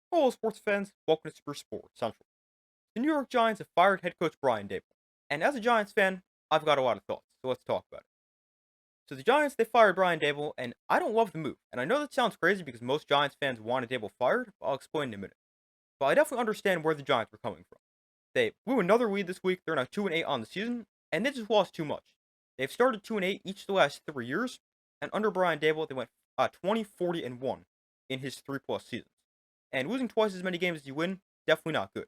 Hello, sports fans. Welcome to Super Sports Central. The New York Giants have fired head coach Brian Daboll. And as a Giants fan, I've got a lot of thoughts, so let's talk about it. So the Giants, they fired Brian Daboll, and I don't love the move. And I know that sounds crazy because most Giants fans wanted Daboll fired, but I'll explain in a minute. But I definitely understand where the Giants were coming from. They blew another lead this week. They're now 2-8 on the season, and they just lost too much. They've started 2-8 each of the last 3 years, and under Brian Daboll, they went 20, 40, and 1 in his 3+ seasons. And losing twice as many games as you win, definitely not good.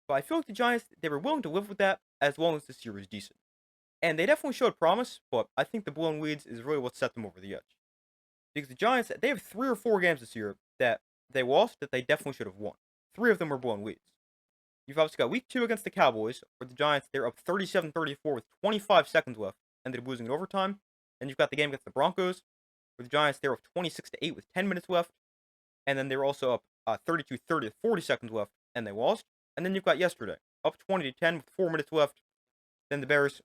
But I feel like the Giants, they were willing to live with that as long as this year was decent. And they definitely showed promise, but I think the blown leads is really what set them over the edge. Because the Giants, they have 3 or 4 games this year that they lost that they definitely should have won. 3 of them were blown leads. You've obviously got week 2 against the Cowboys, where the Giants, they're up 37-34 with 25 seconds left, ended up losing in overtime. Then you've got the game against the Broncos, where the Giants, they're up 26-8 with 10 minutes left. And then they're also up 32-30 with 40 seconds left, and they lost. And then you've got yesterday, up 20-10 with 4 minutes left. Then the Bears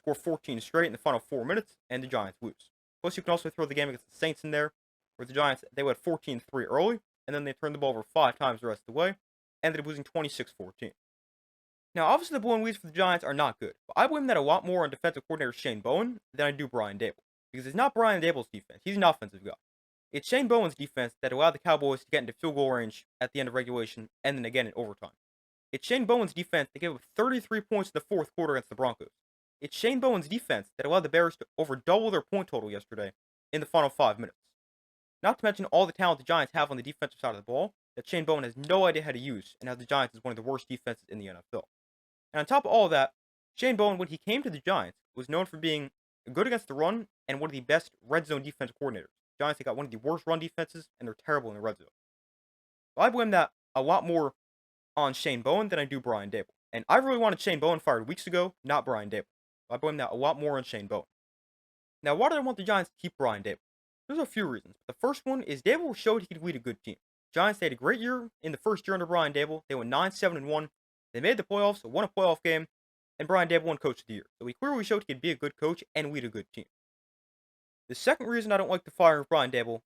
score 14 straight in the final 4 minutes, and the Giants lose. Plus, you can also throw the game against the Saints in there, where the Giants, they led 14-3 early, and then they turned the ball over 5 times the rest of the way, ended up losing 26-14. Now, obviously, the blown leads for the Giants are not good, but I blame that a lot more on defensive coordinator Shane Bowen than I do Brian Daboll. Because it's not Brian Daboll's defense, he's an offensive guy. It's Shane Bowen's defense that allowed the Cowboys to get into field goal range at the end of regulation and then again in overtime. It's Shane Bowen's defense that gave up 33 points in the fourth quarter against the Broncos. It's Shane Bowen's defense that allowed the Bears to over double their point total yesterday in the final 5 minutes. Not to mention all the talent the Giants have on the defensive side of the ball that Shane Bowen has no idea how to use, and how the Giants is one of the worst defenses in the NFL. And on top of all of that, Shane Bowen, when he came to the Giants, was known for being good against the run and one of the best red zone defensive coordinators. Giants, they got one of the worst run defenses, and they're terrible in the red zone. So I blame that a lot more on Shane Bowen than I do Brian Daboll. And I really wanted Shane Bowen fired weeks ago, not Brian Daboll. I blame that a lot more on Shane Bowen. Now, why did I want the Giants to keep Brian Daboll? There's a few reasons. The first one is Daboll showed he could lead a good team. Giants, they had a great year in the first year under Brian Daboll. They went 9-7-1. They made the playoffs, won a playoff game, and Brian Daboll won Coach of the Year. So he clearly showed he could be a good coach and lead a good team. The second reason I don't like the firing of Brian Daboll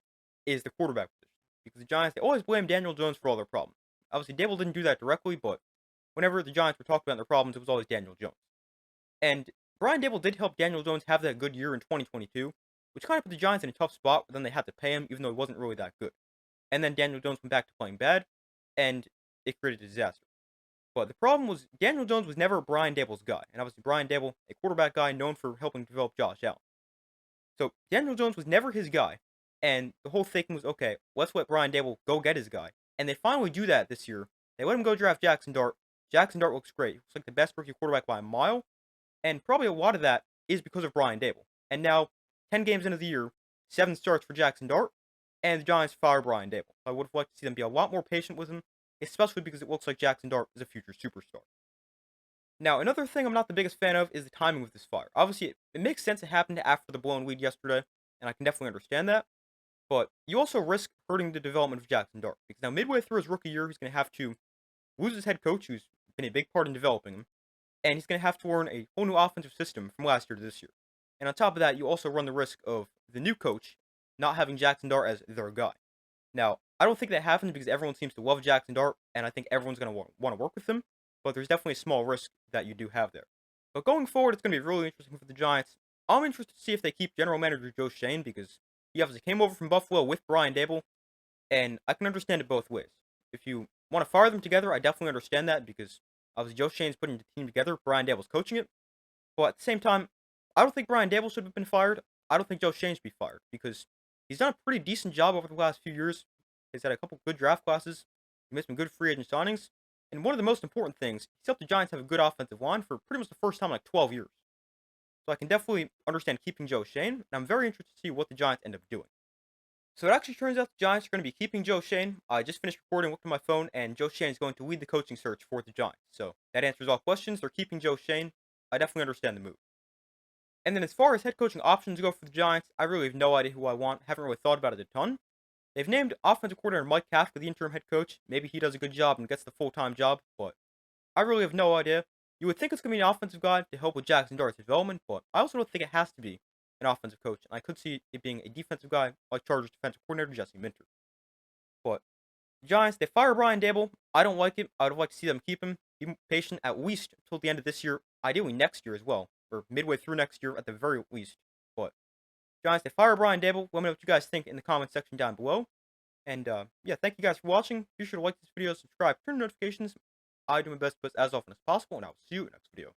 is the quarterback position. Because the Giants, they always blame Daniel Jones for all their problems. Obviously, Daboll didn't do that directly, but whenever the Giants were talking about their problems, it was always Daniel Jones. And Brian Daboll did help Daniel Jones have that good year in 2022, which kind of put the Giants in a tough spot, but then they had to pay him, even though he wasn't really that good. And then Daniel Jones went back to playing bad, and it created a disaster. But the problem was Daniel Jones was never Brian Daboll's guy, and obviously Brian Daboll, a quarterback guy known for helping develop Josh Allen. So Daniel Jones was never his guy, and the whole thinking was, okay, let's let Brian Daboll go get his guy. And they finally do that this year. They let him go draft Jackson Dart. Jackson Dart looks great. He looks like the best rookie quarterback by a mile, and probably a lot of that is because of Brian Daboll. And now, 10 games into the year, 7 starts for Jackson Dart, and the Giants fire Brian Daboll. I would have liked to see them be a lot more patient with him, especially because it looks like Jackson Dart is a future superstar. Now, another thing I'm not the biggest fan of is the timing of this fire. Obviously, it makes sense it happened after the blown lead yesterday, and I can definitely understand that. But you also risk hurting the development of Jackson Dart, because now midway through his rookie year, he's going to have to lose his head coach, who's been a big part in developing him, and he's going to have to learn a whole new offensive system from last year to this year. And on top of that, you also run the risk of the new coach not having Jackson Dart as their guy. Now, I don't think that happens because everyone seems to love Jackson Dart, and I think everyone's going to want to work with him, but there's definitely a small risk that you do have there. But going forward, it's going to be really interesting for the Giants. I'm interested to see if they keep general manager Joe Shane because he obviously came over from Buffalo with Brian Daboll, and I can understand it both ways. If you want to fire them together, I definitely understand that because obviously Joe Shane's putting the team together, Brian Daboll's coaching it. But at the same time, I don't think Brian Daboll should have been fired. I don't think Joe Shane should be fired because he's done a pretty decent job over the last few years. He's had a couple good draft classes. He made some good free agent signings. And one of the most important things, he's helped the Giants have a good offensive line for pretty much the first time in like 12 years. So I can definitely understand keeping Joe Shane, and I'm very interested to see what the Giants end up doing. So it actually turns out the Giants are going to be keeping Joe Shane. I just finished recording, looked at my phone, and Joe Shane is going to lead the coaching search for the Giants. So that answers all questions. They're keeping Joe Shane. I definitely understand the move. And then as far as head coaching options go for the Giants, I really have no idea who I want. Haven't really thought about it a ton. They've named offensive coordinator Mike Kafka the interim head coach. Maybe he does a good job and gets the full-time job, but I really have no idea. You would think it's going to be an offensive guy to help with Jackson Dart's development, but I also don't think it has to be an offensive coach. And I could see it being a defensive guy like Chargers defensive coordinator Jesse Minter. But The Giants, they fire Brian Daboll. I don't like it. I would like to see them keep him. Be patient at least until the end of this year. Ideally next year as well, or midway through next year at the very least. But Giants, they fire Brian Daboll. Let me know what you guys think in the comment section down below. And yeah, thank you guys for watching. Be sure to like this video, subscribe, turn on notifications. I do my best to post as often as possible, and I will see you in the next video.